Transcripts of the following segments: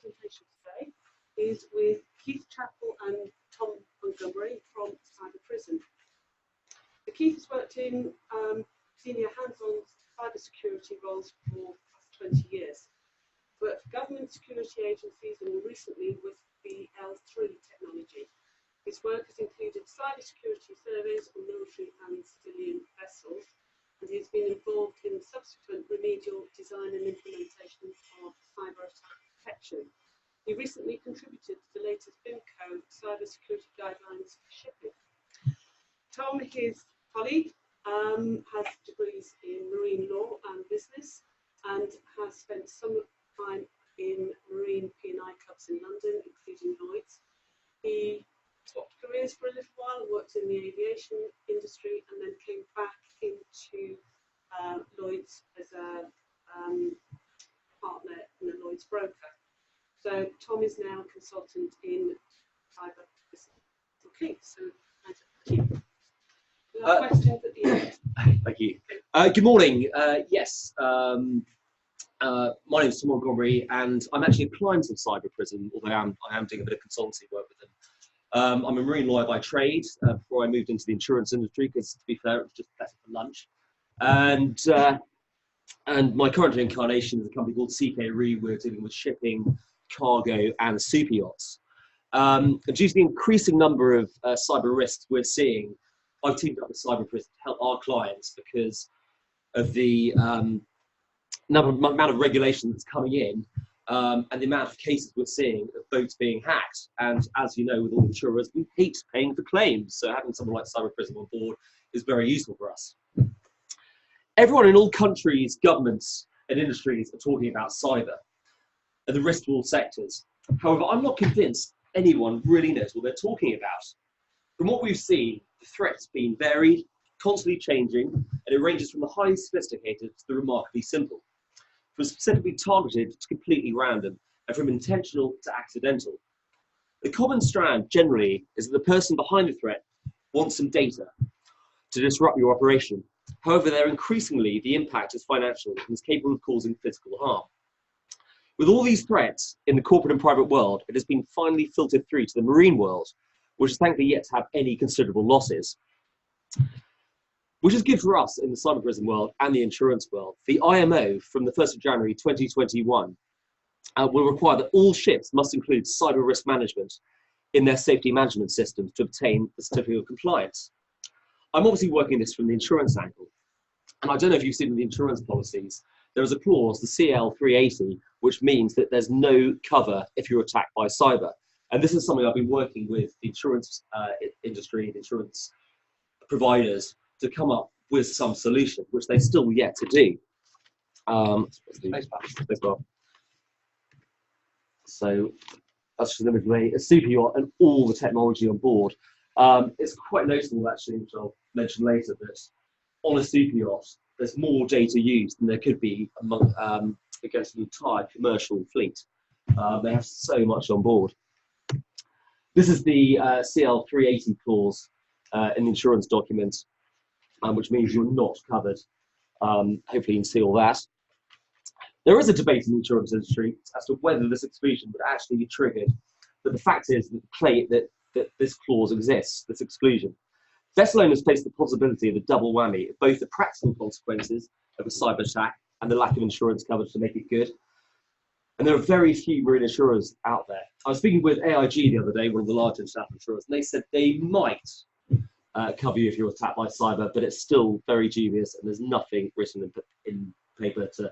presentation today is with Chappell Tom Montgomery from Prism. Keith has worked in senior hands-on cybersecurity roles for the past 20 years. Worked for government security agencies and more recently with the L3 technology. His work has included cybersecurity surveys on military and civilian vessels, and he's been involved in subsequent remedial design and implementation of cyber attack protection. He recently contributed to the latest BIMCO cybersecurity guidelines for shipping. Tom, his colleague, has degrees in marine law and business and has spent some time in marine P&I clubs in London, including Lloyd's. He swapped careers for a little while and worked in the aviation industry and then came back into Lloyd's as a partner in a Lloyd's broker. So Tom is now a consultant in cyber. Okay, so questions at the end. Thank you. Good morning. Yes, my name is Tom Montgomery, and I'm actually a client of Prism, although I am doing a bit of consultancy work with them. I'm a marine lawyer by trade before I moved into the insurance industry, because to be fair, it was just better for lunch. And my current incarnation is a company called CK Re. We're dealing with shipping, cargo, and super yachts. And due to the increasing number of cyber risks we're seeing, I've teamed up with Prism to help our clients because of the amount of regulation that's coming in and the amount of cases we're seeing of boats being hacked. And as you know, with all insurers, we hate paying for claims. So having someone like Prism on board is very useful for us. Everyone in all countries, governments, and industries are talking about cyber and the risk to all sectors. However, I'm not convinced anyone really knows what they're talking about. From what we've seen, the threat's been varied, constantly changing, and it ranges from the highly sophisticated to the remarkably simple. From specifically targeted to completely random, and from intentional to accidental. The common strand generally is that the person behind the threat wants some data to disrupt your operation. However, increasingly the impact is financial and is capable of causing physical harm. With all these threats in the corporate and private world, it has been finally filtered through to the marine world, which is thankfully yet to have any considerable losses. Which is good for us in the cyber Prism world and the insurance world. The IMO from the 1st of January 2021 will require that all ships must include cyber risk management in their safety management systems to obtain the certificate of compliance. I'm obviously working this from the insurance angle. And I don't know if you've seen the insurance policies, there is a clause, the CL 380, which means that there's no cover if you're attacked by cyber. And this is something I've been working with the insurance industry and insurance providers to come up with some solution, which they're still yet to do. So that's just an image of a super yacht and all the technology on board. It's quite noticeable, actually, which I'll mention later, that on a super yacht, there's more data used than there could be among, against an entire commercial fleet. They have so much on board. This is the CL 380 clause in the insurance document, which means you're not covered. Hopefully you can see all that. There is a debate in the insurance industry as to whether this exclusion would actually be triggered, but the fact is that this clause exists, this exclusion. Vessel owners face the possibility of a double whammy of both the practical consequences of a cyber attack and the lack of insurance coverage to make it good. And there are very few marine insurers out there. I was speaking with AIG the other day, one of the large international insurers, and they said they might cover you if you're attacked by cyber, but it's still very dubious and there's nothing written in paper to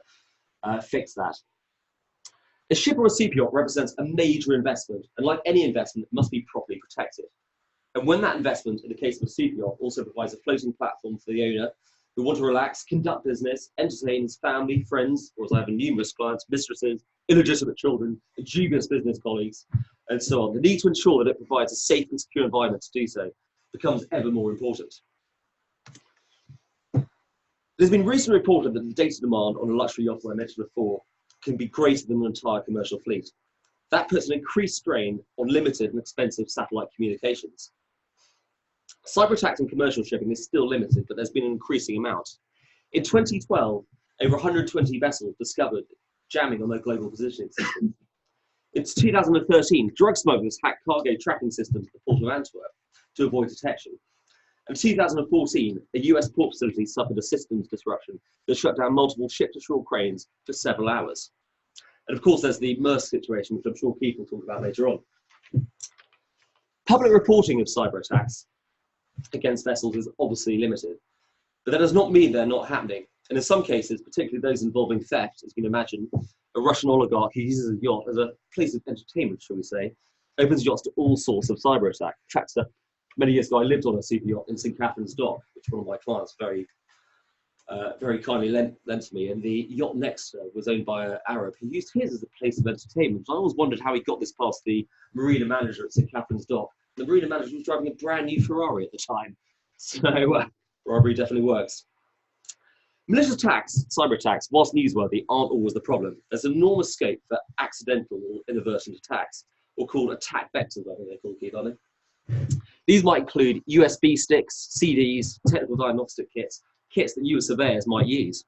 fix that. A ship or a super yacht represents a major investment, and like any investment, it must be properly protected. And when that investment, in the case of a super yacht, also provides a floating platform for the owner who want to relax, conduct business, entertain his family, friends, or as I have numerous clients, mistresses, illegitimate children, dubious business colleagues, and so on, the need to ensure that it provides a safe and secure environment to do so becomes ever more important. There's been recently reported that the data demand on a luxury yacht, as I mentioned before, can be greater than an entire commercial fleet. That puts an increased strain on limited and expensive satellite communications. Cyber attacks in commercial shipping is still limited, but there's been an increasing amount. In 2012, over 120 vessels discovered jamming on their global positioning systems. It's 2013. Drug smugglers hacked cargo tracking systems at the port of Antwerp to avoid detection. In 2014, a US port facility suffered a systems disruption that shut down multiple ship-to-shore cranes for several hours. And of course, there's the MERS situation, which I'm sure Keith will talk about later on. Public reporting of cyber attacks against vessels is obviously limited, but that does not mean they're not happening. And in some cases, particularly those involving theft, as you can imagine, a Russian oligarch who uses a yacht as a place of entertainment, shall we say, opens yachts to all sorts of cyber attack. In fact, many years ago, I lived on a super yacht in St. Catherine's Dock, which one of my clients very kindly lent to me, and the yacht next was owned by an Arab who used his as a place of entertainment. I always wondered how he got this past the marina manager at St. Catherine's Dock. The marina manager was driving a brand new Ferrari at the time, so robbery definitely works. Malicious attacks, cyber attacks, whilst newsworthy, aren't always the problem. There's enormous scope for accidental or inadvertent attacks, or called attack vectors, I think they're called, Keith, aren't they? These might include USB sticks, CDs, technical diagnostic kits that you as surveyors might use.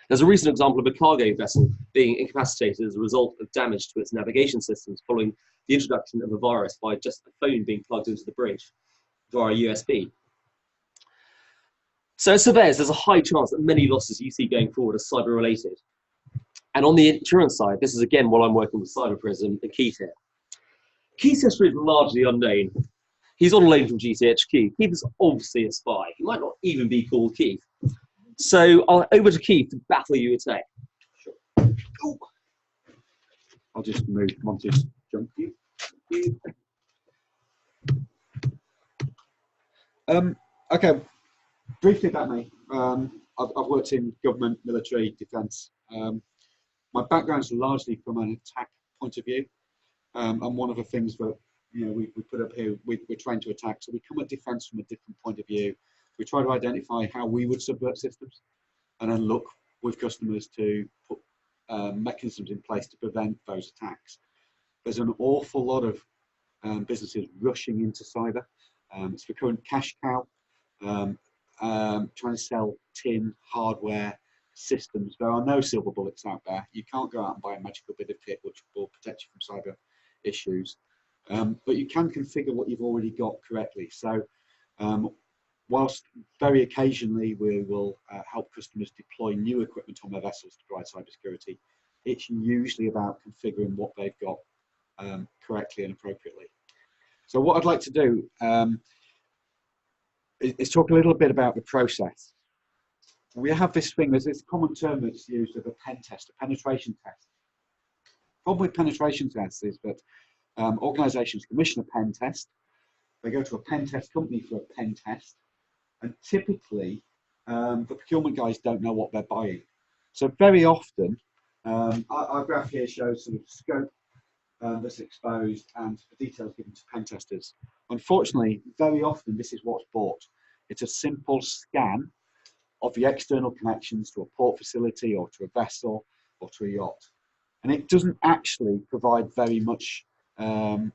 There's a recent example of a cargo vessel being incapacitated as a result of damage to its navigation systems following the introduction of a virus by just a phone being plugged into the bridge via USB. So as surveyors, there's a high chance that many losses you see going forward are cyber related. And on the insurance side, this is again while I'm working with Cyber Prism and Keith here. Keith's history is largely unknown. He's on loan from GCHQ. Keith is obviously a spy. He might not even be called Keith. So over to Keith to battle you with tech. Sure. Ooh. I'll just move on to jump you. Okay, briefly about me. I've worked in government, military, defence. My background's largely from an attack point of view. And one of the things that we put up here, we're trying to attack. So we come at defence from a different point of view. We try to identify how we would subvert systems, and then look with customers to put mechanisms in place to prevent those attacks. There's an awful lot of businesses rushing into cyber. It's the current cash cow, trying to sell tin, hardware, systems. There are no silver bullets out there. You can't go out and buy a magical bit of kit which will protect you from cyber issues. But you can configure what you've already got correctly. So whilst very occasionally we will help customers deploy new equipment on their vessels to provide cybersecurity, it's usually about configuring what they've got correctly and appropriately. So what I'd like to do is talk a little bit about the process. We have this thing, there's this common term that's used of a pen test, a penetration test. The problem with penetration tests is that organisations commission a pen test, they go to a pen test company for a pen test, and typically the procurement guys don't know what they're buying. So very often, our graph here shows sort of scope that's exposed and the details given to pen testers. Unfortunately, very often this is what's bought. It's a simple scan of the external connections to a port facility or to a vessel or to a yacht. And it doesn't actually provide very much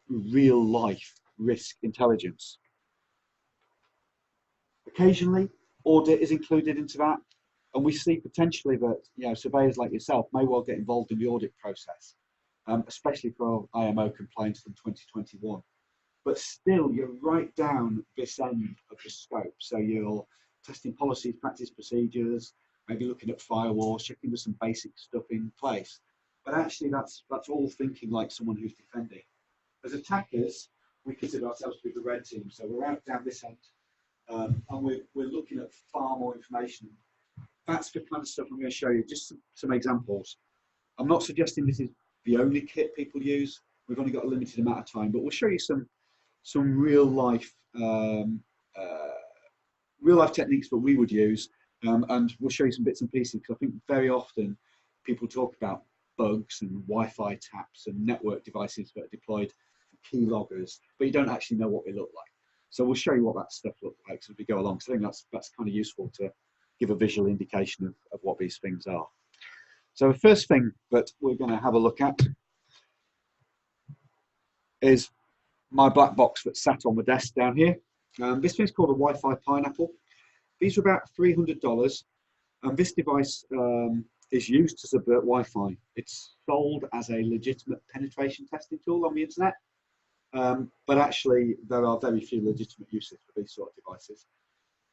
real life risk intelligence. Occasionally, audit is included into that, and we see potentially that surveyors like yourself may well get involved in the audit process, especially for IMO compliance from 2021. But still, you're right down this end of the scope. So you're testing policies, practice procedures, maybe looking at firewalls, checking there's some basic stuff in place. But actually, that's all thinking like someone who's defending. As attackers, we consider ourselves to be the red team. So we're out down this end, and we're looking at far more information. That's the kind of stuff I'm going to show you. Just some examples. I'm not suggesting this is the only kit people use. We've only got a limited amount of time, but we'll show you some real life techniques that we would use, and we'll show you some bits and pieces, because I think very often people talk about bugs and Wi-Fi taps and network devices that are deployed for keyloggers, but you don't actually know what they look like. So we'll show you what that stuff looks like as we go along. So I think that's kind of useful to give a visual indication of what these things are. So the first thing that we're going to have a look at is my black box that's sat on the desk down here. This thing's called a Wi-Fi Pineapple. These are about $300, and this device is used to subvert Wi-Fi. It's sold as a legitimate penetration testing tool on the internet, but actually there are very few legitimate uses for these sort of devices.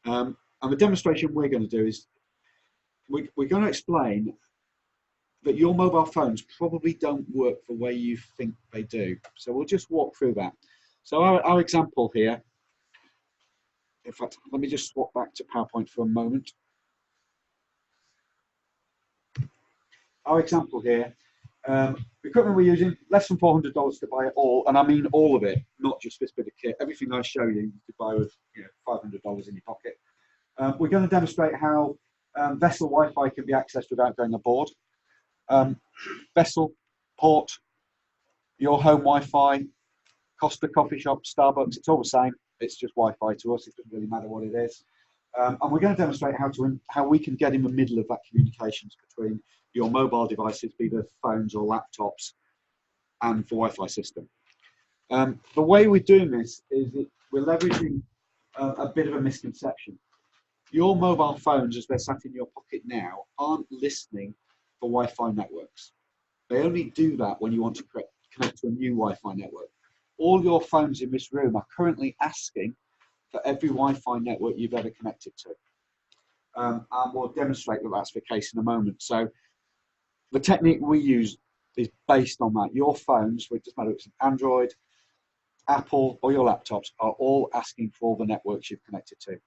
And the demonstration we're going to do is we're going to explain that your mobile phones probably don't work the way you think they do. So we'll just walk through that. So our example here, in fact, let me just swap back to PowerPoint for a moment. Our example here, the equipment we're using, less than $400 to buy it all, and I mean all of it, not just this bit of kit. Everything I show you, you could buy with $500 in your pocket. We're going to demonstrate how Vessel Wi-Fi can be accessed without going aboard. Vessel, port, your home Wi-Fi, Costa coffee shop, Starbucks, it's all the same. It's just Wi-Fi to us. It doesn't really matter what it is. And we're going to demonstrate how we can get in the middle of that communications between your mobile devices, be they phones or laptops, and the Wi-Fi system. The way we're doing this is that we're leveraging a bit of a misconception. Your mobile phones, as they're sat in your pocket now, aren't listening for Wi-Fi networks. They only do that when you want to connect to a new Wi-Fi network. All your phones in this room are currently asking for every Wi-Fi network you've ever connected to. And we'll demonstrate that that's the case in a moment. So the technique we use is based on that. Your phones, it doesn't matter if it's an Android, Apple, or your laptops, are all asking for all the networks you've connected to.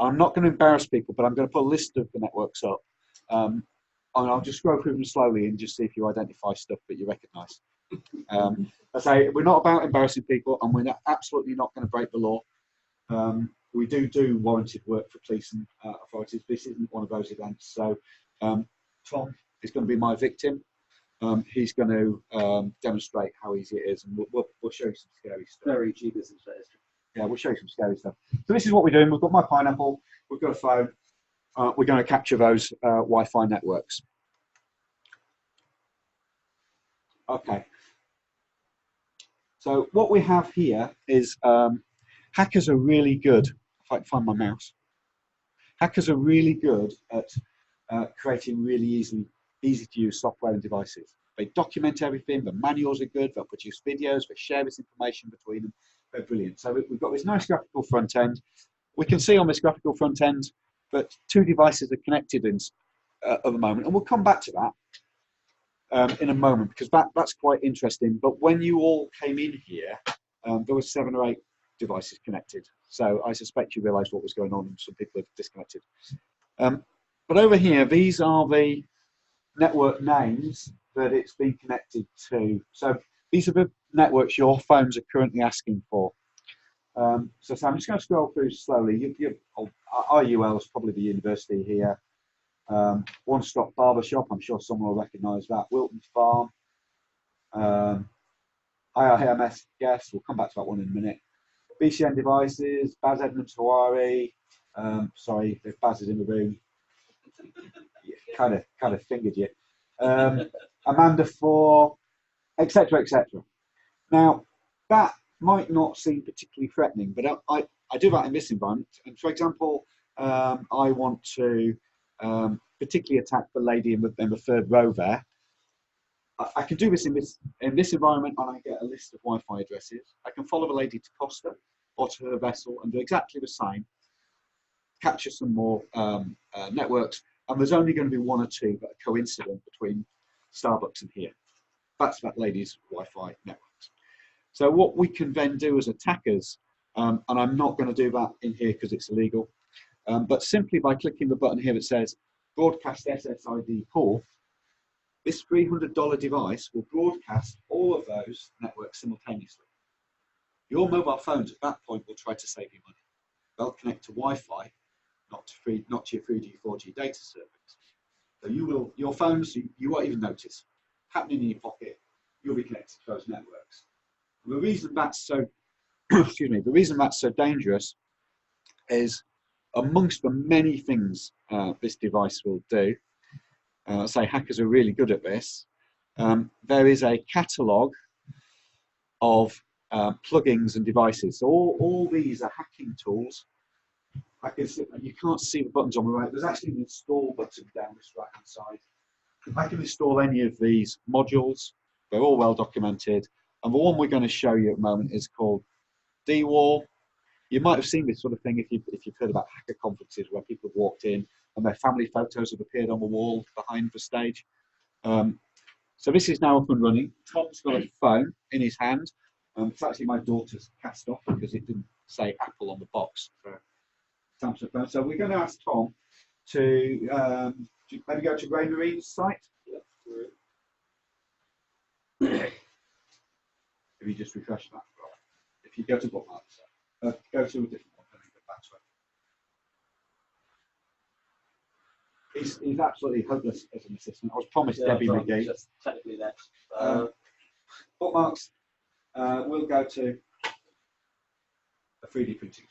I'm not going to embarrass people, but I'm going to put a list of the networks up. And I'll just scroll through them slowly and just see if you identify stuff that you recognise. I say we're not about embarrassing people, and we're absolutely not going to break the law. We do warranted work for police and authorities. This isn't one of those events. So Tom is going to be my victim. He's going to demonstrate how easy it is, and we'll show you some scary stuff. Very dubious and scary. Yeah, we'll show you some scary stuff. So this is what we're doing. We've got my pineapple. We've got a phone. We're going to capture those Wi-Fi networks. Okay. So what we have here is hackers are really good. If I can find my mouse. Hackers are really good at creating really easy to use software and devices. They document everything. The manuals are good. They'll produce videos. They share this information between them. They're brilliant. So we've got this nice graphical front end. We can see on this graphical front end that two devices are connected at the moment, and we'll come back to that in a moment, because that's quite interesting. But when you all came in here, there were 7 or 8 devices connected. So I suspect you realised what was going on, and some people have disconnected. But over here, these are the network names that it's been connected to. So these are the networks your phones are currently asking for. So I'm just going to scroll through slowly. IUL is probably the university here. One Stop Barber Shop, I'm sure someone will recognise that. Wilton Farm. IIMS, yes, we'll come back to that one in a minute. BCN Devices, Baz Edmonds Hawari. Sorry, if Baz is in the room, kind of fingered you. Amanda 4, etc., etc. Now, that might not seem particularly threatening, but I do that in this environment. And for example, I want to particularly attack the lady in the 3rd row there. I can do this in this environment, and I get a list of Wi-Fi addresses. I can follow the lady to Costa or to her vessel and do exactly the same, capture some more networks, and there's only going to be 1 or 2 that are coincident between Starbucks and here. That's that lady's Wi-Fi networks. So what we can then do as attackers, and I'm not going to do that in here because it's illegal, but simply by clicking the button here that says Broadcast SSID Pool, this $300 device will broadcast all of those networks simultaneously. Your mobile phones at that point will try to save you money. They'll connect to Wi-Fi, not to your 3G, 4G data service. So your phones, you won't even notice. Happening in your pocket, you'll be connected to those networks. And the reason that's so, excuse me, the reason that's so dangerous is amongst the many things this device will do. Say hackers are really good at this. There is a catalogue of plugins and devices. So all these are hacking tools. You can't see the buttons on the right. There's actually an install button down this right-hand side. I can install any of these modules. They're all well documented. And the one we're going to show you at the moment is called DWAL. You might have seen this sort of thing if you've heard about hacker conferences where people have walked in and their family photos have appeared on the wall behind the stage. So this is now up and running. Tom's got a phone in his hand. It's actually my daughter's cast off because it didn't say Apple on the box for Samsung phone. So we're going to ask Tom to maybe go to Ray Marine's site. If you just refresh that. If you go to bookmarks, go to a different one and then go back to it. He's absolutely hopeless as an assistant. I was promised Debbie McGee. Just technically that. Bookmarks. We'll go to a 3D printing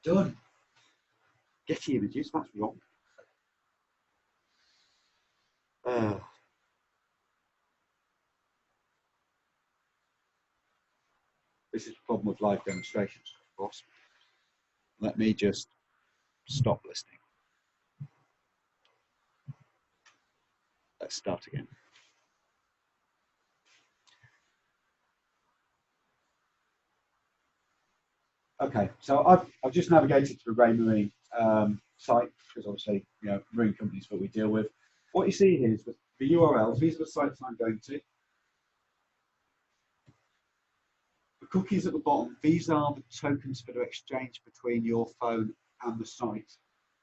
file. Done. Getty images, that's wrong. This is the problem with live demonstrations, of course. Let me just stop listening. Let's start again. Okay, so I've just navigated to the Ray Marine site, because obviously, you know, marine companies that we deal with. What you see here is the URLs. These are the sites I'm going to. The cookies at the bottom, these are the tokens that are exchanged between your phone and the site.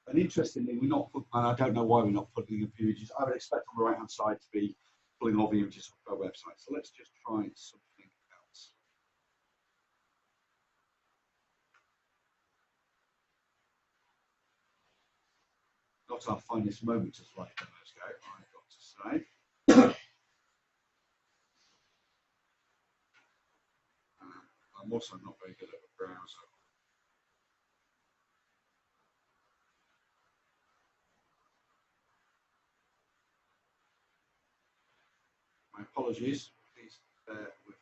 And interestingly, we're not, and I don't know why we're not putting up images. I would expect on the right hand side to be pulling all the images off our website. So let's just try something else. Not our finest moment as live demos go, I've got to say. I'm also not very good at the browser. My apologies, please bear with.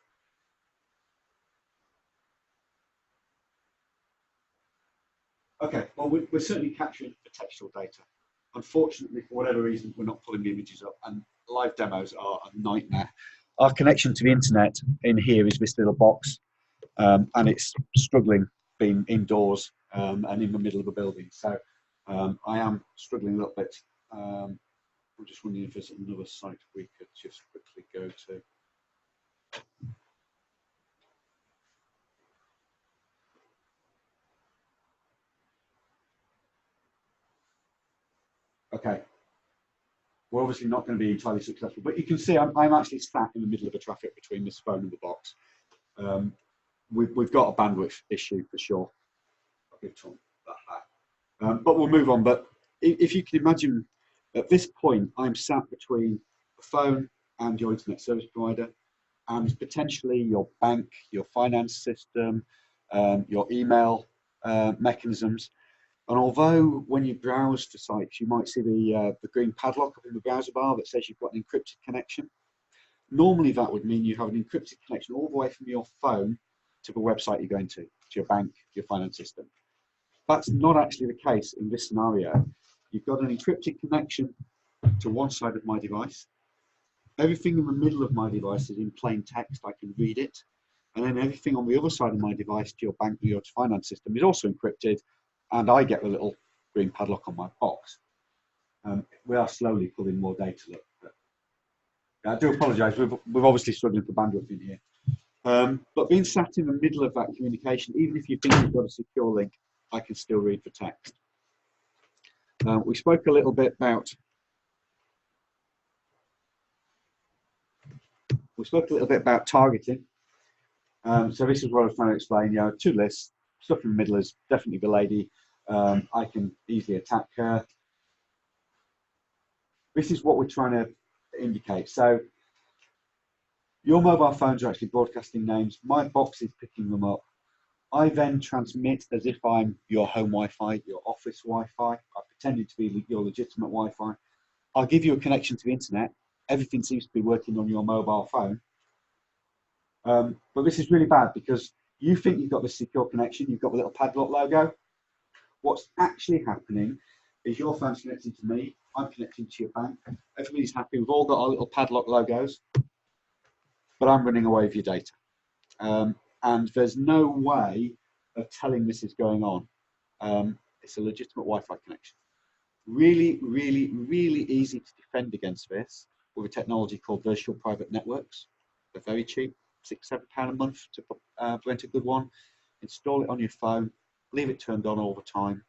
Okay, well, we're certainly capturing the textual data. Unfortunately, for whatever reason, we're not pulling the images up, and live demos are a nightmare. Our connection to the internet in here is this little box, and it's struggling being indoors and in the middle of a building. So I am struggling a little bit. I'm just wondering if there's another site we could just quickly go to. Okay, we're obviously not going to be entirely successful, but you can see I'm actually sat in the middle of the traffic between this phone and the box. We've got a bandwidth issue for sure. I'll give Tom that back. But we'll move on. But if you can imagine, at this point, I'm sat between the phone and your internet service provider, and potentially your bank, your finance system, your email mechanisms. And although when you browse to sites, you might see the green padlock up in the browser bar that says you've got an encrypted connection. Normally that would mean you have an encrypted connection all the way from your phone to the website you're going to your bank, your finance system. That's not actually the case in this scenario. You've got an encrypted connection to one side of my device. Everything in the middle of my device is in plain text, I can read it. And then everything on the other side of my device to your bank or your finance system is also encrypted, and I get the little green padlock on my box. We are slowly pulling more data up. I do apologise, we've obviously struggled for bandwidth in here. But being sat in the middle of that communication, even if you think you've got a secure link, I can still read the text. We spoke a little bit about targeting. So this is what I was trying to explain. You know, two lists, stuff in the middle is definitely the lady. I can easily attack her. This is what we're trying to indicate. So your mobile phones are actually broadcasting names. My box is picking them up. I then transmit as if I'm your home Wi-Fi, your office Wi-Fi. I pretended to be your legitimate Wi-Fi. I'll give you a connection to the internet. Everything seems to be working on your mobile phone. But this is really bad because you think you've got the secure connection, you've got the little padlock logo. What's actually happening is your phone's connecting to me, I'm connecting to your bank, everybody's happy, we've all got our little padlock logos, but I'm running away with your data. And there's no way of telling this is going on. It's a legitimate Wi-Fi connection. Really, really, really easy to defend against this with a technology called virtual private networks. They're very cheap, £6, £7 a month to rent a good one. Install it on your phone, leave it turned on all the time,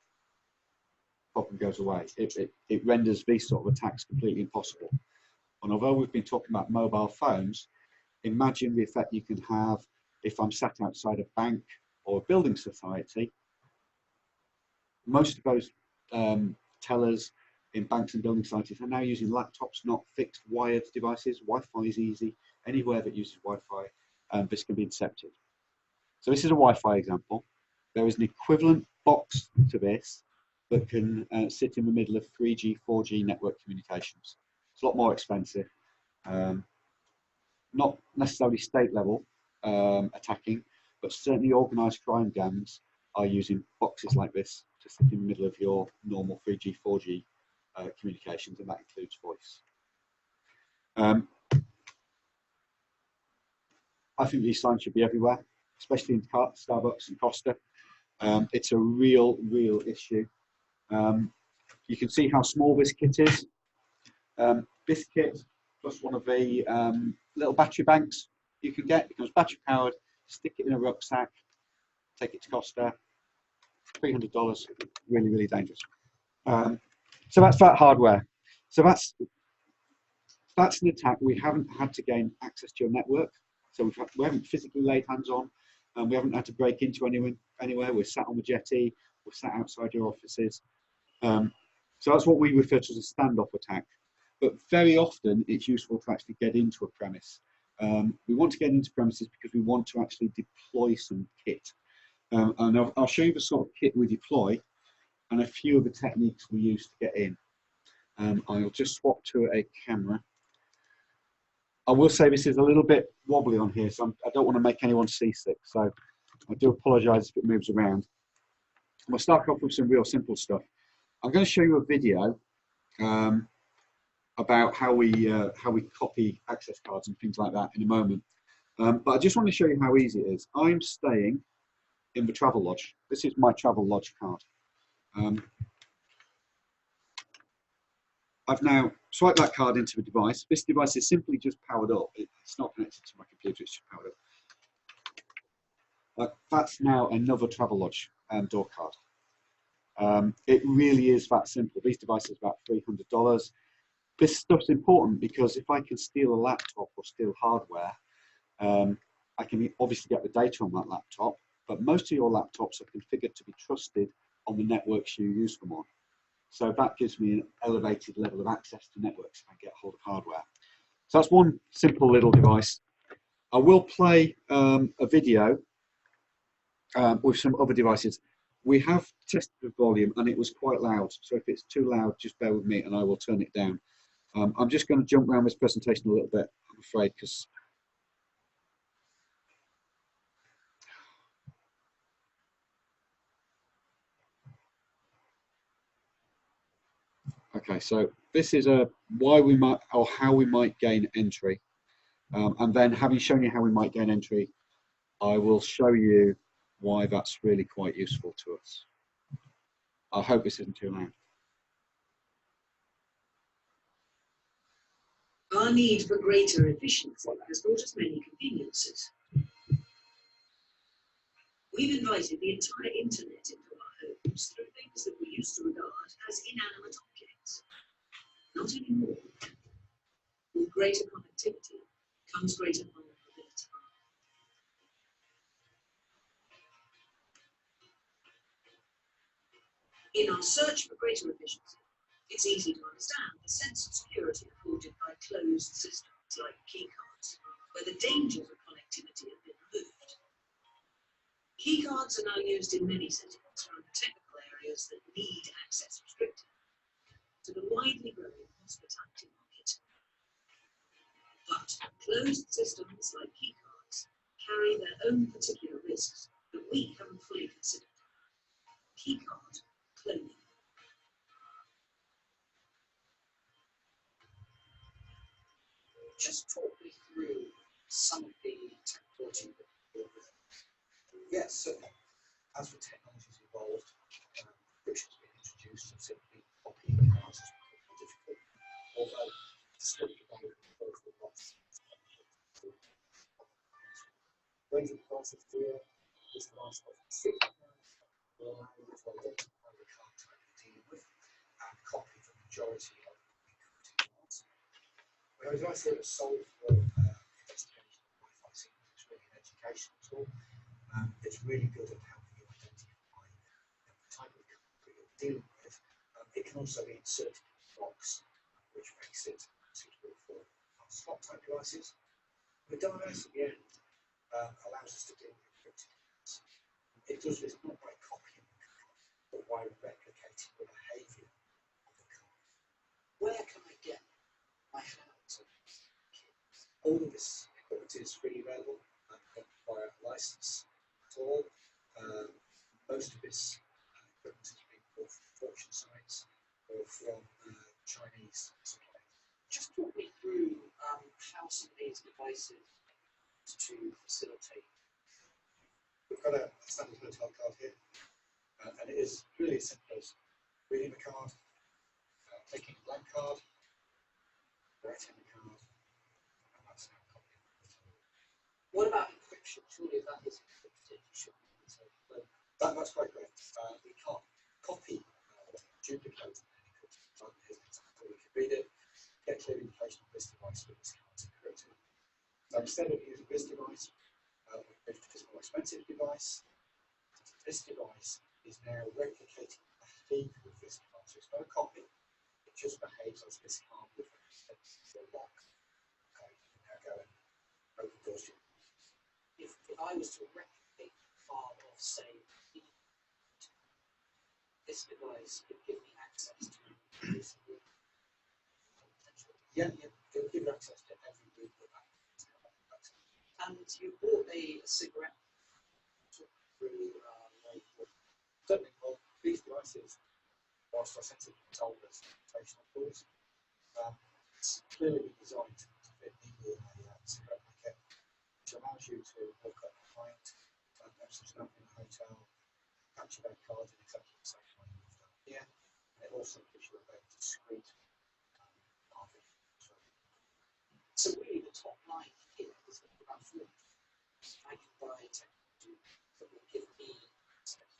problem goes away. It renders these sort of attacks completely impossible. And although we've been talking about mobile phones, imagine the effect you can have if I'm sat outside a bank or a building society. Most of those tellers in banks and building societies are now using laptops, not fixed wired devices. Wi-Fi is easy. Anywhere that uses Wi-Fi, this can be intercepted. So this is a Wi-Fi example. There is an equivalent box to this that can sit in the middle of 3G, 4G network communications. It's a lot more expensive. Not necessarily state level attacking, but certainly organised crime gangs are using boxes like this to sit in the middle of your normal 3G, 4G communications, and that includes voice. I think these signs should be everywhere, especially in Starbucks and Costa. It's a real issue. You can see how small this kit is. This kit plus one of the little battery banks you can get, becomes battery powered, stick it in a rucksack, take it to Costa, $300, really, really dangerous. So that's that hardware. So that's an attack we haven't had to gain access to your network. So we haven't physically laid hands on, and we haven't had to break into anywhere. We're sat on the jetty, we're sat outside your offices. So that's what we refer to as a standoff attack. But very often it's useful to actually get into a premise. We want to get into premises because we want to actually deploy some kit. And I'll show you the sort of kit we deploy and a few of the techniques we use to get in. I'll just swap to a camera. I will say this is a little bit wobbly on here, so I don't want to make anyone seasick. So I do apologise if it moves around. We'll start off with some real simple stuff. I'm going to show you a video about how we copy access cards and things like that in a moment. But I just want to show you how easy it is. I'm staying in the travel lodge. This is my travel lodge card. I've now swiped that card into the device. This device is simply just powered up. It's not connected to my computer, it's just powered up. That's now another travel lodge door card. It really is that simple. These devices are about $300. This stuff's important because if I can steal a laptop or steal hardware, I can obviously get the data on that laptop, but most of your laptops are configured to be trusted on the networks you use them on. So that gives me an elevated level of access to networks if I get hold of hardware. So that's one simple little device. I will play a video with some other devices. We have tested the volume and it was quite loud. So if it's too loud, just bear with me and I will turn it down. I'm just going to jump around this presentation a little bit, I'm afraid, because okay, so this is a why we might or how we might gain entry, and then having shown you how we might gain entry, I will show you why that's really quite useful to us. I hope this isn't too loud. Our need for greater efficiency has brought us many conveniences. We've invited the entire internet into our homes through things that we used to regard as inanimate objects. Not anymore. With greater connectivity comes greater vulnerability. In our search for greater efficiency, it's easy to understand the sense of security afforded by closed systems like keycards, where the dangers of connectivity have been removed. Keycards are now used in many settings, from technical areas that need access restricted to the widely growing hospitality market. But closed systems like keycards carry their own particular risks that we haven't fully considered. Keycard cloning. Just talk me through some of the technology that you're with. Yes, certainly. As the technology's evolved, friction's been introduced, and simply copying cards has become more difficult. Although still today, both the lots range of devices here, this device offers 6 cards, will allow you to identify the card type you're dealing with and copy the majority of the encrypted cards. We have a device here that's sold for investigation of Wi-Fi signals. It's really an educational tool. It's really good at helping you identify the type of card that you're dealing with. It can also be inserted in a box, which makes it suitable for slot type devices. The device at the end allows us to deal with encrypted cards. It does this not by copying the card, but by replicating the behaviour of the card. Where can I get my hands on this kit? All of this equipment is freely available and not via a license at all. Most of this equipment has been bought from auction sites or from Chinese suppliers. Just talk me through how some of these devices to facilitate. We've got a standard hotel card here, and it is really as simple as reading the card, taking a blank card, writing the card, and that's now copying the hotel. What about encryption? Surely if that is encrypted, you should be able to learn. That's quite correct. We can't copy or duplicate an encrypted card. Here's an example. We can read it, get clear indication of this device with this card's encrypted. Instead of using this device, we've moved to this more expensive device. This device is now replicating the behaviour of this card. So it's not a copy, it just behaves as this card would the lock. Okay, you can now go and open doors to If I was to replicate part of, say, this device could give me access to this room. yeah, it'll give you access to every room that that card. And you bought a cigarette through Certainly, well, these devices, whilst are sensitive to told as rotational tools, it's clearly been designed to fit neatly in a cigarette packet, which allows you to walk up behind, such an in a hotel, capture their cards in exactly the same way you've done here, and it also gives you a very discreet market. So really the top line here is about food. I can buy technology that will give me access to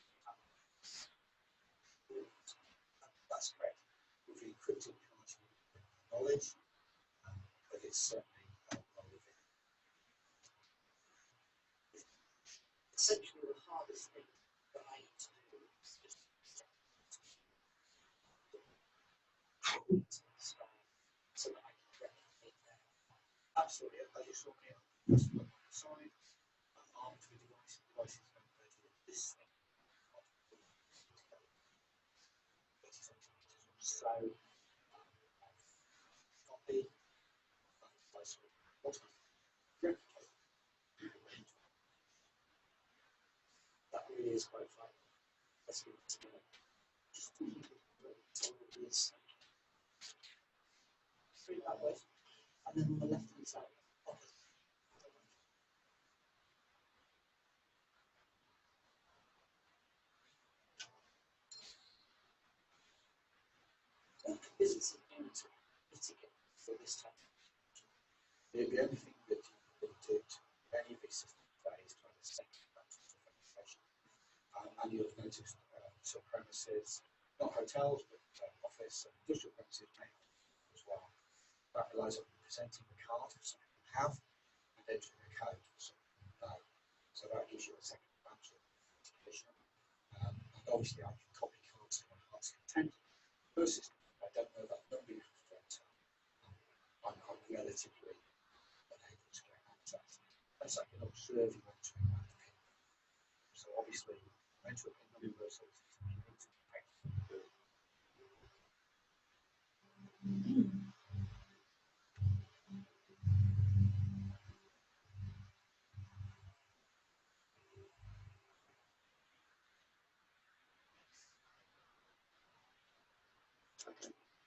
That's correct. With the encrypted cards, you get knowledge, but it's certainly well within. essentially the hardest thing that I need to do is just so that I can replicate that. Absolutely, as you saw here, this one on the side, armed with devices now virtually this thing. 30 centimeters or so. Copy, device with bottom, replicate. That really is quite fun. Let's do this again. Just do this. Straight that way. And then on the left hand side. What can businesses do to mitigate for this type of The only thing that you can do to any of these systems today is to understand that sort of information. And you'll have noticed some premises, not hotels, but office and industrial premises may have as well. That relies on presenting the card so you have and entering the code so you know. So that gives you a second advantage of authentication. And obviously I can copy cards to my heart's content versus I don't know that number you have to enter. I'm relatively unable to get access. Unless I can observe you entering that pin. So obviously enter a pin number so it's you need to pay.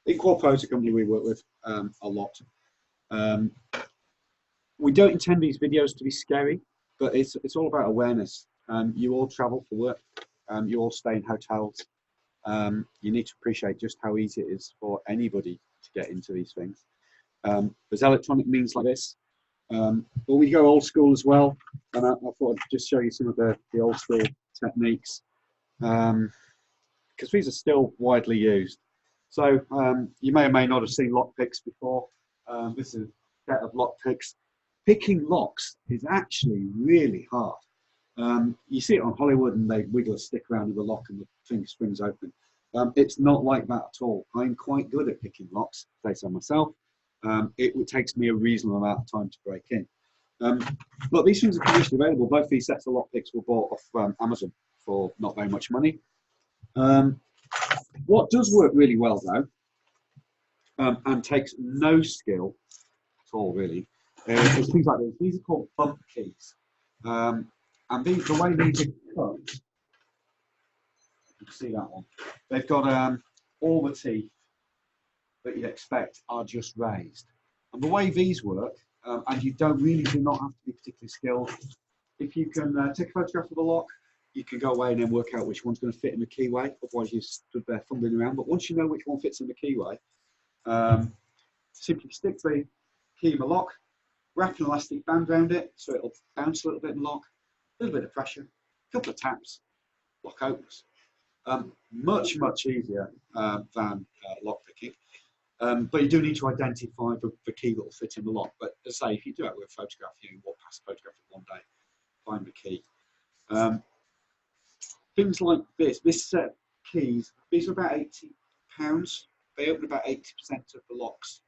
Equal Pro is a company we work with a lot. We don't intend these videos to be scary, but it's all about awareness. You all travel for work. You all stay in hotels. You need to appreciate just how easy it is for anybody to get into these things. There's electronic means like this, but we go old school as well. And I thought I'd just show you some of the old school techniques, because these are still widely used. So you may or may not have seen lockpicks before. This is a set of lockpicks. Picking locks is actually really hard. You see it on Hollywood and they wiggle a stick around with a lock and the thing springs open. It's not like that at all. I'm quite good at picking locks, say so myself. It takes me a reasonable amount of time to break in. But these things are commercially available. Both these sets of lockpicks were bought off Amazon for not very much money. What does work really well though, and takes no skill at all really, is things like these. These are called bump keys. And these, the way these are cut, you can see that one. They've got all the teeth that you'd expect are just raised. And the way these work, and you do not have to be particularly skilled. If you can take a photograph of the lock, you can go away and then work out which one's going to fit in the keyway. Otherwise, you stood there fumbling around. But once you know which one fits in the keyway, simply stick the key in the lock, wrap an elastic band around it so it'll bounce a little bit in the lock, a little bit of pressure, a couple of taps, lock opens. Much easier than lock picking. But you do need to identify the key that will fit in the lock. But as I say, if you do it with a photograph, you can walk past a photograph in one day, find the key. Things like this set of keys, these are about £80. They open about 80% of the locks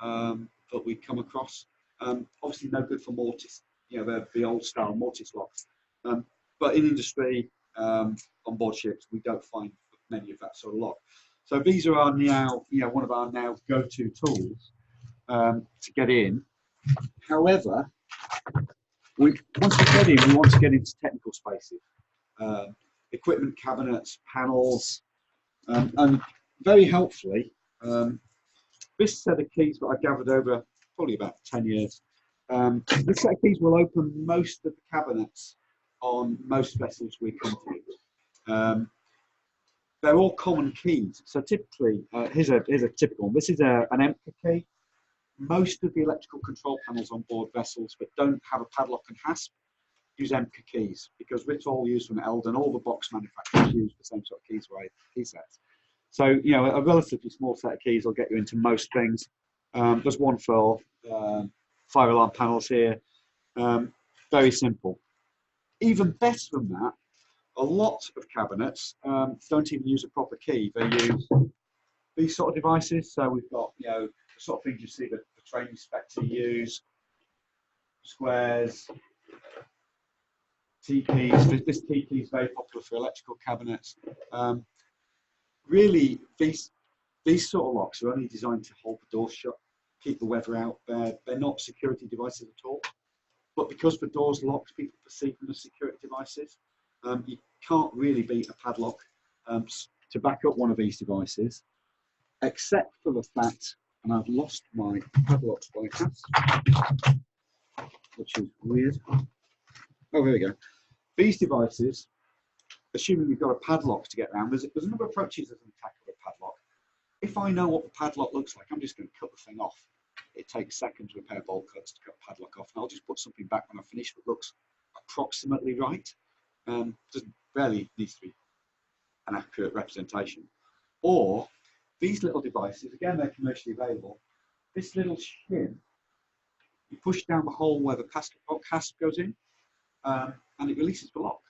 that we come across. Obviously no good for mortise, you know, the old style mortise locks. But in industry, on board ships, we don't find many of that sort of lock. So these are our now, you know, one of our now go-to tools to get in. However, once we get in, we want to get into technical spaces, equipment cabinets, panels, and very helpfully, this set of keys that I gathered over probably about 10 years, this set of keys will open most of the cabinets on most vessels we come to. They're all common keys. So typically, here's a typical one. This is an EMCA key. Most of the electrical control panels on board vessels that don't have a padlock and hasp use EMCA keys, because it's all used from Eldon. All the box manufacturers use the same sort of keys for key sets. So, you know, a relatively small set of keys will get you into most things. There's one for fire alarm panels here. Very simple. Even better than that, a lot of cabinets don't even use a proper key. They use these sort of devices. So we've got, you know, the sort of things you see that the training inspector use, squares, T-keys. This T-key is very popular for electrical cabinets. Really, these sort of locks are only designed to hold the door shut, keep the weather out. They're not security devices at all. But because the door's locked, people perceive them as security devices. You can't really beat a padlock to back up one of these devices, except for the fact, and I've lost my padlocks by chance, which is weird. Oh, here we go. These devices, assuming you've got a padlock to get around, there's a number of approaches as an attack of a padlock. If I know what the padlock looks like, I'm just going to cut the thing off. It takes seconds with a pair of bolt cuts to cut the padlock off, and I'll just put something back when I finish that looks approximately right. Doesn't really needs to be an accurate representation. Or these little devices, again, they're commercially available. This little shim, you push down the hole where the hasp goes in, and it releases the lock.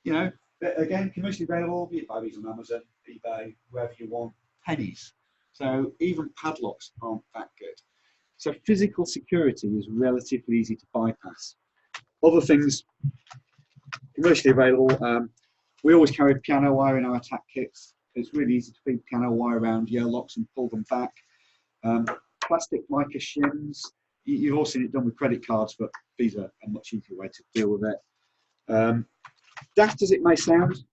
You know, again, commercially available. You buy these on Amazon, eBay, wherever you want, pennies. So even padlocks aren't that good. So physical security is relatively easy to bypass. Other things commercially available. We always carry piano wire in our attack kits. It's really easy to feed piano wire around your locks and pull them back. Plastic mica shims. You've all seen it done with credit cards, but these are a much easier way to deal with it. Daft as it may sound,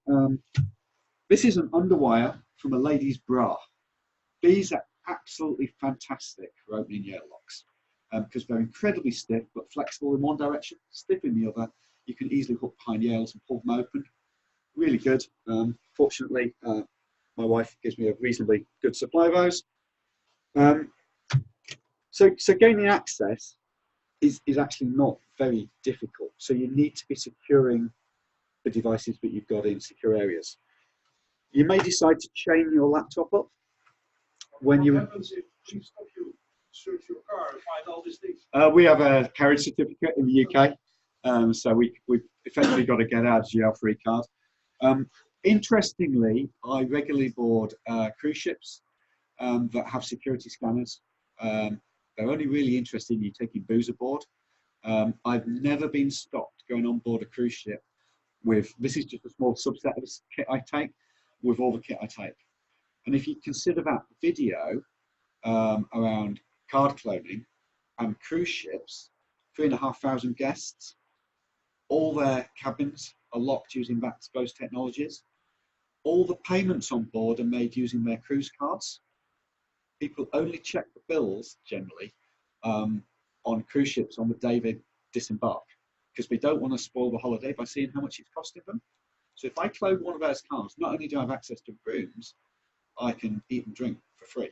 this is an underwire from a lady's bra. These are absolutely fantastic for opening Yale locks because they're incredibly stiff but flexible in one direction, stiff in the other. You can easily hook behind Yales and pull them open. Really good. Fortunately, my wife gives me a reasonably good supply of those. So gaining access is actually not very difficult. So you need to be securing the devices that you've got in secure areas. You may decide to chain your laptop up when you. What happens if we stop you, search your car, and find all these things? We have a carriage certificate in the UK, so we've effectively got a get out of jail free card. Interestingly, I regularly board cruise ships that have security scanners. They're only really interested in you taking booze aboard. I've never been stopped going on board a cruise ship with, this is just a small subset of the kit I take, with all the kit I take. And if you consider that video around card cloning and cruise ships, 3,500 guests, all their cabins are locked using those technologies. All the payments on board are made using their cruise cards. People only check the bills generally on cruise ships on the day they disembark because they don't want to spoil the holiday by seeing how much it's costing them. So if I clone one of those cards, not only do I have access to rooms, I can eat and drink for free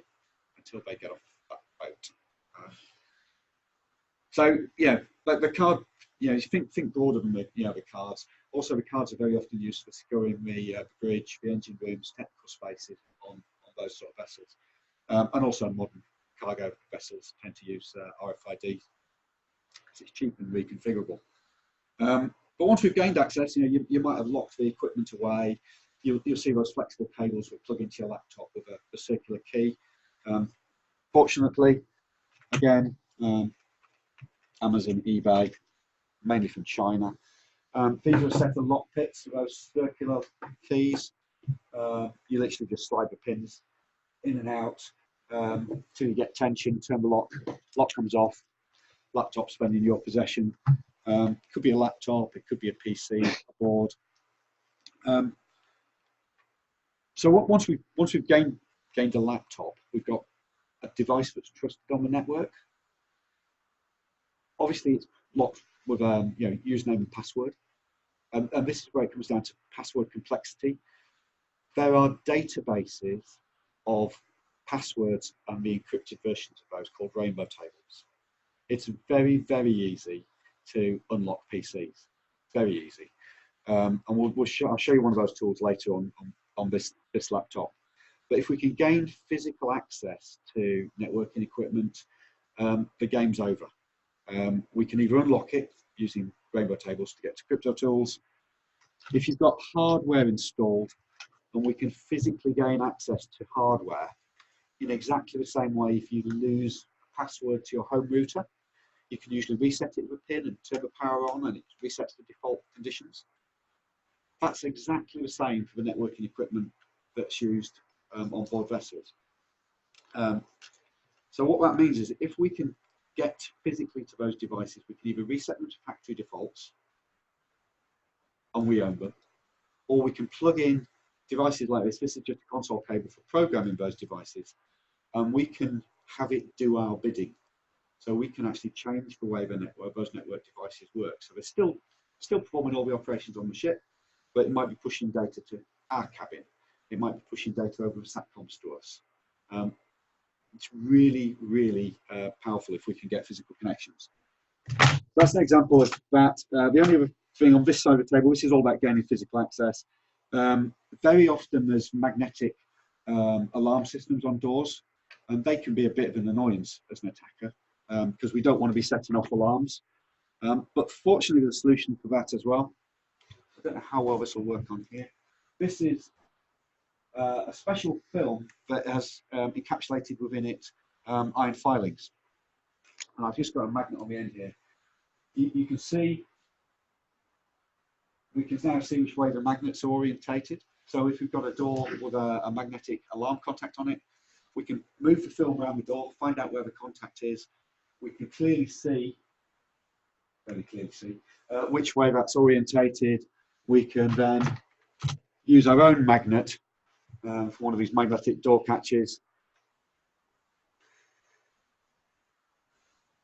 until they get off that boat. So yeah, like the card, you know, you think broader than the cards. Also, the cards are very often used for securing the bridge, the engine rooms, technical spaces on those sort of vessels, and also modern cargo vessels tend to use RFID because it's cheap and reconfigurable. But once we've gained access, you might have locked the equipment away. You'll see those flexible cables that plug into your laptop with a circular key. Fortunately, again, Amazon, eBay, mainly from China. These are a set of lock pits, those circular keys. You literally just slide the pins in and out till you get tension, turn the lock comes off, laptop's then in your possession. Could be a laptop, it could be a PC, a board. So once we've gained a laptop, we've got a device that's trusted on the network. Obviously, it's locked with username and password, and this is where it comes down to password complexity. There are databases of passwords and the encrypted versions of those called rainbow tables. It's very, very easy to unlock PCs, very easy. And I'll show you one of those tools later on this laptop. But if we can gain physical access to networking equipment, the game's over. We can either unlock it using rainbow tables to get to crypto tools. If you've got hardware installed, and we can physically gain access to hardware in exactly the same way if you lose a password to your home router, you can usually reset it with a pin and turn the power on and it resets the default conditions. That's exactly the same for the networking equipment that's used on board vessels. So what that means is if we can get physically to those devices, we can either reset them to factory defaults and we own them, or we can plug in devices like this. This is just a console cable for programming those devices, and we can have it do our bidding. So we can actually change the way those network devices work. So they're still performing all the operations on the ship, but it might be pushing data to our cabin. It might be pushing data over the SATCOMs to us. It's really, really powerful if we can get physical connections. That's an example of that. The only other thing on this side of the table, this is all about gaining physical access. Very often there's magnetic alarm systems on doors, and they can be a bit of an annoyance as an attacker because we don't want to be setting off alarms. But fortunately, there's a solution for that as well. I don't know how well this will work on here. This is a special film that has encapsulated within it iron filings. And I've just got a magnet on the end here. You can see, we can now see which way the magnets are orientated. So if we've got a door with a magnetic alarm contact on it, we can move the film around the door, find out where the contact is. We can clearly see, very clearly see, which way that's orientated. We can then use our own magnet for one of these magnetic door catches.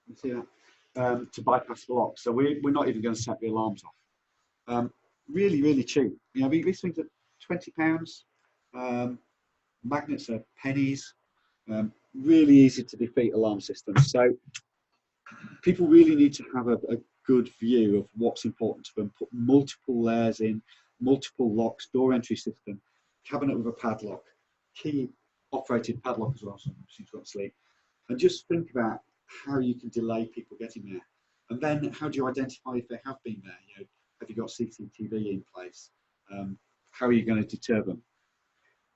You see that? To bypass the lock. So we're not even going to set the alarms off. Really, really cheap. You know, these things are £20. Magnets are pennies. Really easy to defeat alarm systems. So people really need to have a good view of what's important to them. Put multiple layers in, multiple locks, door entry system, cabinet with a padlock, key operated padlock as well, so she's got to sleep. And just think about how you can delay people getting there. And then how do you identify if they have been there? You know, have you got CCTV in place? How are you going to deter them?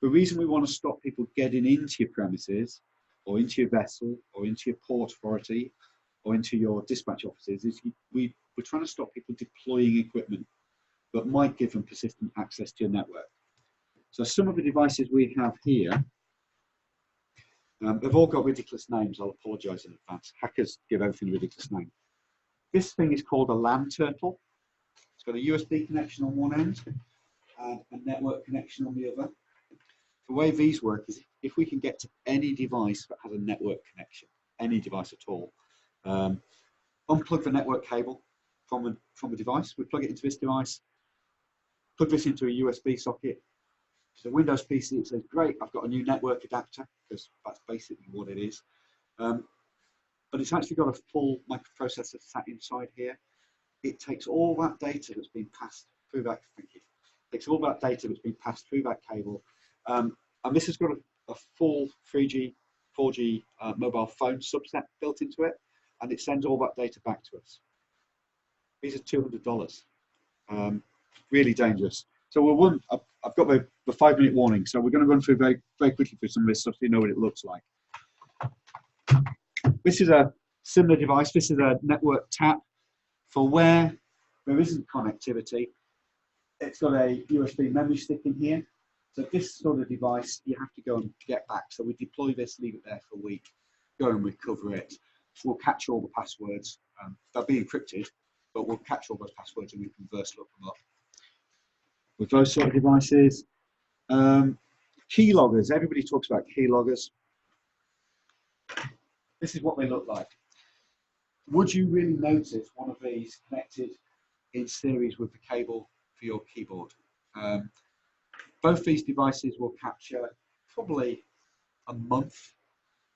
The reason we want to stop people getting into your premises or into your vessel or into your port authority or into your dispatch offices is we're trying to stop people deploying equipment that might give them persistent access to your network. So some of the devices we have here, they've all got ridiculous names. I'll apologise in advance. Hackers give everything a ridiculous name. This thing is called a LAN turtle. It's got a USB connection on one end and a network connection on the other. The way these work is if we can get to any device that has a network connection, any device at all, unplug the network cable from a device, we plug it into this device, plug this into a USB socket. So Windows PC, it says, great, I've got a new network adapter, because that's basically what it is. But it's actually got a full microprocessor sat inside here. It takes all that data that's been passed through that, takes all that data that's been passed through that cable. And this has got a full 3G, 4G mobile phone subset built into it, and it sends all that data back to us. These are $200. Really dangerous. So I've got the 5-minute warning, so we're going to run through very, very quickly through some of this stuff so you know what it looks like. This is a similar device. This is a network tap for where there isn't connectivity. It's got a USB memory stick in here. So this sort of device, you have to go and get back. So we deploy this, leave it there for a week, go and recover it. We'll catch all the passwords. They'll be encrypted, but we'll catch all those passwords and we can verse look them up. With those sort of devices, key loggers. Everybody talks about key loggers. This is what they look like. Would you really notice one of these connected in series with the cable for your keyboard? Both these devices will capture probably a month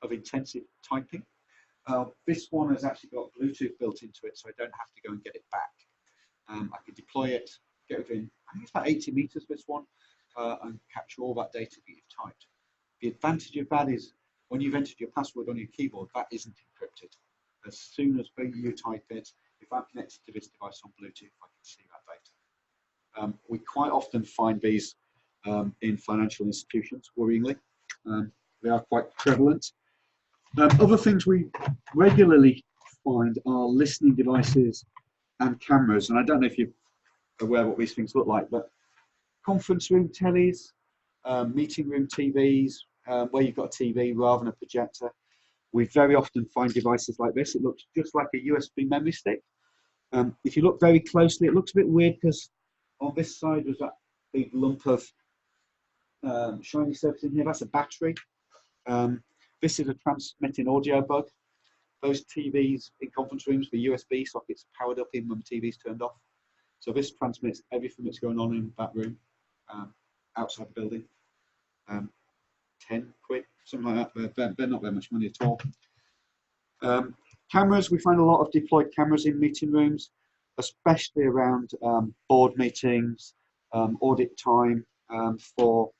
of intensive typing. This one has actually got Bluetooth built into it, so I don't have to go and get it back. I can deploy it, get within, I think it's about 80 meters, this one, and capture all that data that you've typed. The advantage of that is when you've entered your password on your keyboard, that isn't encrypted. As soon as you type it, if I'm connected to this device on Bluetooth, I can see that data. We quite often find these in financial institutions, worryingly. They are quite prevalent. Other things we regularly find are listening devices and cameras, and I don't know if you're aware what these things look like, but conference room tellies, meeting room TVs, where you've got a TV rather than a projector. We very often find devices like this. It looks just like a USB memory stick. If you look very closely, it looks a bit weird because on this side was that big lump of shiny surface in here. That's a battery. This is a transmitting audio bug. Those TVs in conference rooms, the USB sockets are powered up even when the TV's turned off. So this transmits everything that's going on in that room, outside the building. 10 quid, something like that. They're not very much money at all. Cameras, we find a lot of deployed cameras in meeting rooms, especially around board meetings, audit time, for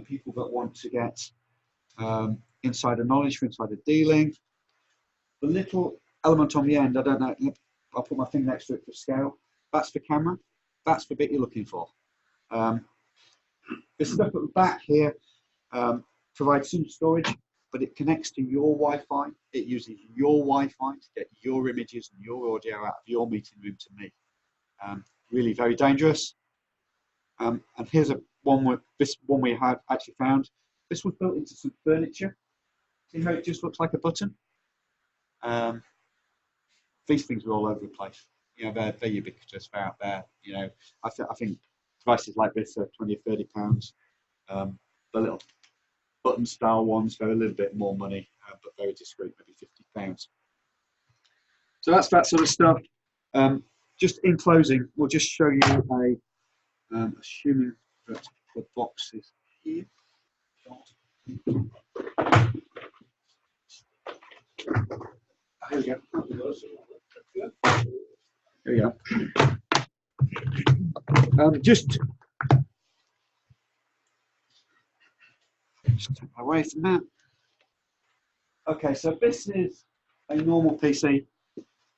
people that want to get insider knowledge for insider dealing. The little element on the end, I don't know, I'll put my finger next to it for scale. That's the camera. That's the bit you're looking for. This stuff at the back here provides some storage, but it connects to your Wi-Fi. It uses your Wi-Fi to get your images and your audio out of your meeting room to me. Really very dangerous. And here's this one we had actually found. This was built into some furniture. See how it just looks like a button? These things are all over the place. You know, they're ubiquitous. They're out there. You know, I think devices like this are 20 or 30 pounds. the little button style ones, they're a little bit more money, but very discreet, maybe £50. So that's that sort of stuff. Just in closing, we'll just show you a, assuming that the box is here. Here we go. Here we go. Just take away from that. Okay, so this is a normal PC.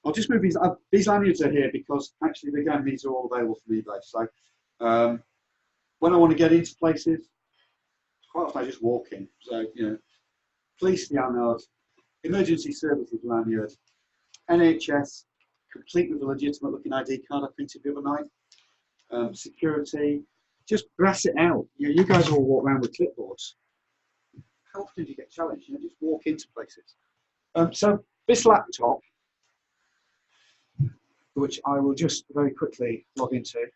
I'll just move these lanyards are here because actually again these are all available from eBay. So when I want to get into places, quite often I just walk in. So police lanyard, emergency services lanyard, NHS, complete with a legitimate looking ID card I printed the other night. Security, just brass it out. You guys all walk around with clipboards. How often do you get challenged? Just walk into places. So this laptop, which I will just very quickly log into.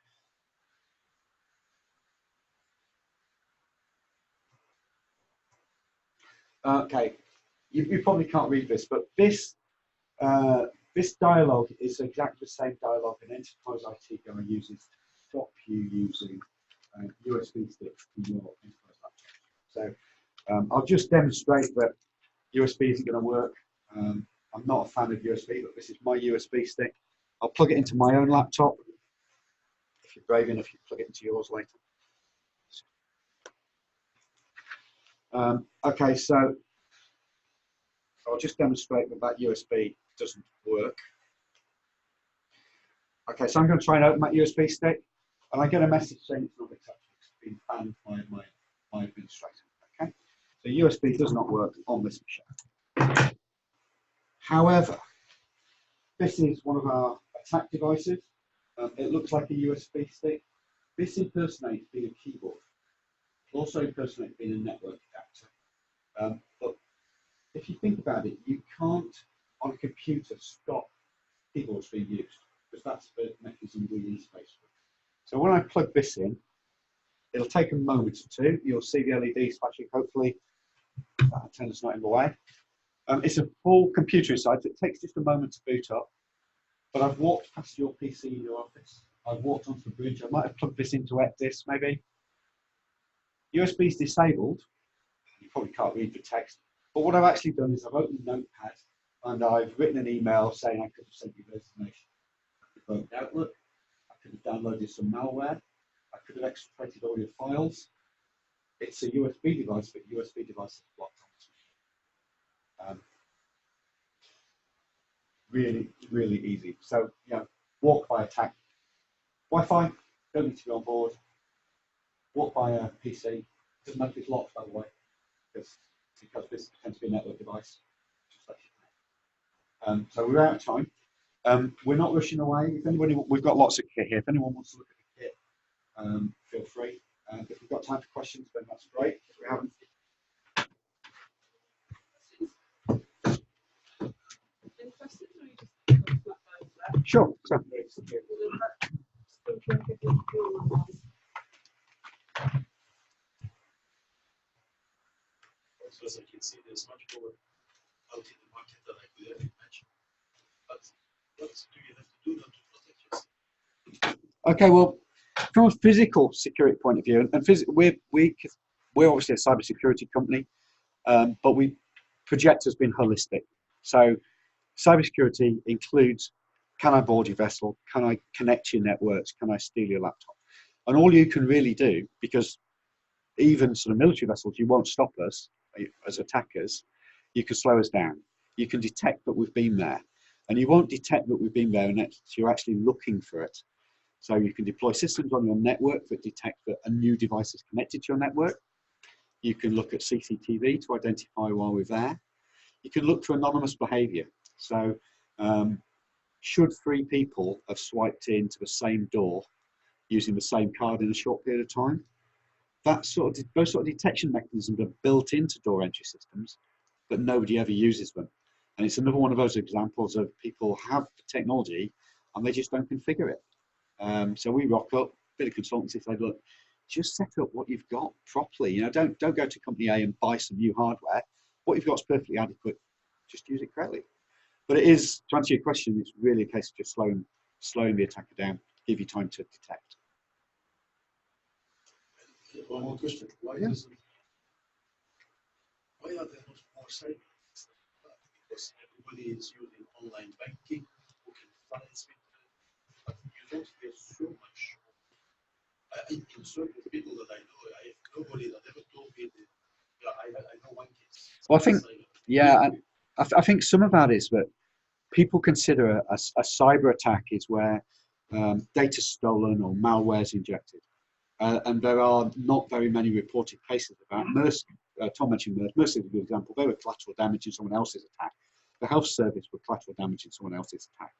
Okay, you probably can't read this, but this this dialogue is exactly the same dialogue an enterprise IT guy uses to stop you using USB sticks in your enterprise laptop. So I'll just demonstrate that USB isn't going to work. I'm not a fan of USB, but this is my USB stick. I'll plug it into my own laptop. If you're brave enough, you plug it into yours later. Okay, so I'll just demonstrate that USB doesn't work. Okay, so I'm going to try and open that USB stick, and I get a message saying it's not accepted. It's been banned by my administrator. Okay, so USB does not work on this machine. However, this is one of our attack devices. It looks like a USB stick. This impersonates being a keyboard. It also impersonates being a network adapter. But if you think about it, you can't, on a computer, stop keyboards being used, because that's the mechanism we interface with. So when I plug this in, it'll take a moment or two. You'll see the LEDs flashing, hopefully. That antenna's not in the way. It's a full computer inside, so it takes just a moment to boot up. But I've walked past your PC in your office. I've walked onto the bridge. I might have plugged this into this, maybe. USB is disabled. You probably can't read the text. But what I've actually done is I've opened Notepad and I've written an email saying I could have sent you the information. I could have opened Outlook. I could have downloaded some malware. I could have extracted all your files. It's a USB device, but USB device is blocked on. Really, really easy. So, walk by attack. Wi-Fi, don't need to be on board. Walk by a PC. Doesn't matter if it's locked, by the way, because this tends to be a network device. Just let you know. So we're out of time. We're not rushing away. If anybody, we've got lots of kit here. If anyone wants to look at the kit, feel free. If we've got time for questions, then that's great. If we haven't, any questions, or you just flat over that? sure. So, As I can see, there's much more out in the market than I could ever imagine. But what do you have to do now to protect yourself? okay, well, from a physical security point of view, and we're obviously a cybersecurity company, but Project has been holistic. So cybersecurity includes, can I board your vessel? Can I connect your networks? Can I steal your laptop? And all you can really do, because even sort of military vessels, you won't stop us as attackers, you can slow us down. You can detect that we've been there. And you won't detect that we've been there unless you're actually looking for it. So you can deploy systems on your network that detect that a new device is connected to your network. You can look at CCTV to identify while we're there. You can look for anonymous behavior. So should 3 people have swiped into the same door using the same card in a short period of time, those sort of detection mechanisms are built into door entry systems, but nobody ever uses them. And it's another one of those examples of people have the technology and they just don't configure it. So we rock up, bit of consultancy, say, look, just set up what you've got properly. You know, don't go to company A and buy some new hardware. What you've got is perfectly adequate. Just use it correctly. But it is, to answer your question, it's really a case of just slowing the attacker down, give you time to detect. One more question. Why are there not more cyber attacks? Because everybody is using online banking, booking flights, but you don't hear so much. In certain people that I know, I have nobody that ever told me that. Yeah, I know one case. Well, I think, yeah, I think some of that is that people consider a cyber attack is where data stolen or malware is injected. And there are not very many reported cases about Maersk. Tom mentioned Maersk. Maersk is a good example. They were collateral damage in someone else's attack. The health service were collateral damage in someone else's attack.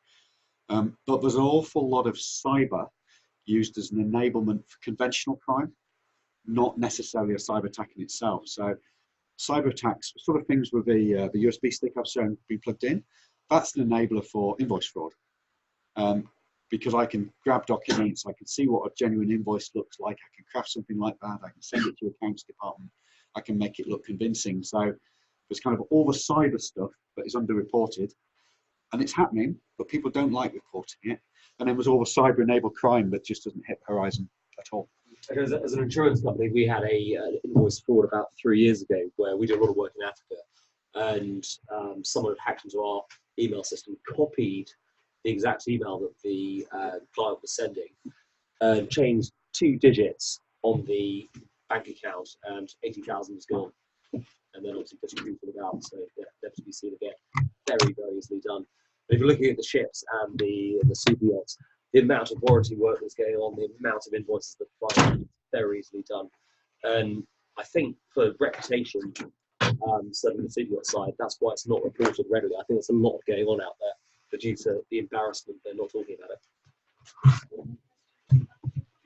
But there's an awful lot of cyber used as an enablement for conventional crime, not necessarily a cyber attack in itself. So cyber attacks, sort of things with the USB stick I've shown being plugged in, that's an enabler for invoice fraud. Because I can grab documents, I can see what a genuine invoice looks like, I can craft something like that, I can send it to accounts department, I can make it look convincing. So there's kind of all the cyber stuff that is underreported, and it's happening, but people don't like reporting it. And then there's all the cyber-enabled crime that just doesn't hit the horizon at all. As an insurance company, we had a invoice fraud about 3 years ago where we did a lot of work in Africa, and someone had hacked into our email system, copied the exact email that the client was sending, and changed 2 digits on the bank account, and 80,000 was gone. And then obviously distributed it out, so yeah, never to be seen again. Very, very easily done. But if you're looking at the ships and the super yachts, the amount of warranty work that's going on, the amount of invoices that fly, very easily done. And I think for reputation, certainly the super yacht side, that's why it's not reported readily. I think there's a lot going on out there, but due to the embarrassment, they're not talking about it.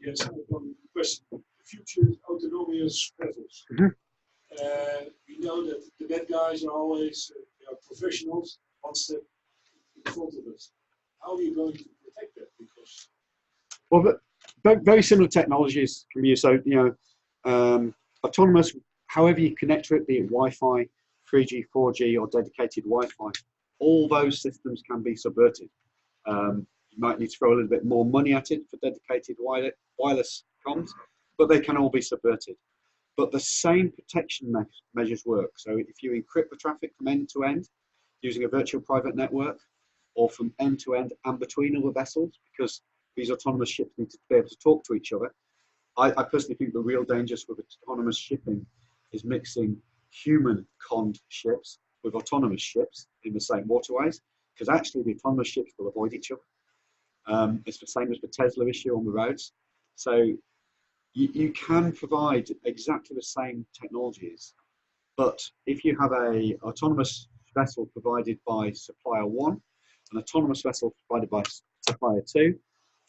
Yes, I have one question. The future autonomous vessels. We know that the bad guys are always professionals, one step in front of us. How are you going to protect that? Because very similar technologies can be used. So, you know, autonomous, however you connect to it, be it Wi-Fi, 3G, 4G, or dedicated Wi-Fi, all those systems can be subverted. You might need to throw a little bit more money at it for dedicated wireless comms, but they can all be subverted. But the same protection measures work. So if you encrypt the traffic from end to end using a virtual private network, or from end to end and between other vessels, because these autonomous ships need to be able to talk to each other. I personally think the real dangers with autonomous shipping is mixing human conned ships with autonomous ships in the same waterways, because actually the autonomous ships will avoid each other. It's the same as the Tesla issue on the roads. So you can provide exactly the same technologies, but if you have a autonomous vessel provided by supplier 1, an autonomous vessel provided by supplier 2,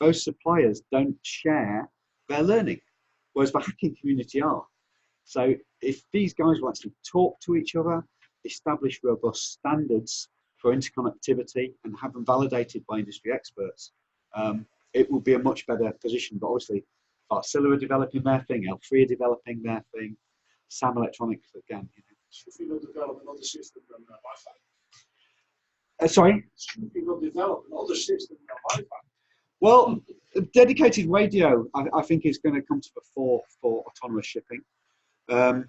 those suppliers don't share their learning, whereas the hacking community are. So if these guys will actually talk to each other, establish robust standards for interconnectivity and have them validated by industry experts, it will be a much better position. But obviously, Varsilla are developing their thing, L3 are developing their thing, Sam Electronics again. You know. should we not develop another system than Wi-Fi? Sorry? Should we not develop another system than Wi-Fi? Well, dedicated radio, I think, is going to come to the fore for autonomous shipping. And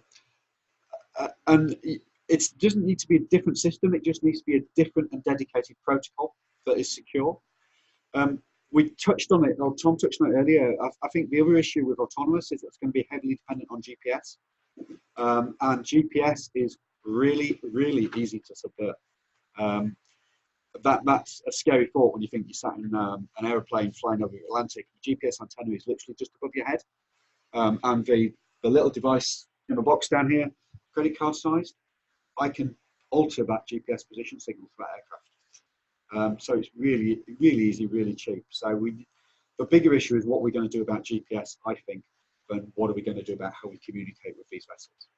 it doesn't need to be a different system, it just needs to be a different and dedicated protocol that is secure. We touched on it, or Tom touched on it earlier. I think the other issue with autonomous is it's going to be heavily dependent on GPS. And GPS is really, really easy to subvert. That's a scary thought when you think you sat in an aeroplane flying over the Atlantic. The GPS antenna is literally just above your head. And the little device in the box down here, credit card sized, I can alter that GPS position signal for that aircraft. So it's really, really easy, really cheap. So the bigger issue is what we're going to do about GPS, I think, than what are we going to do about how we communicate with these vessels.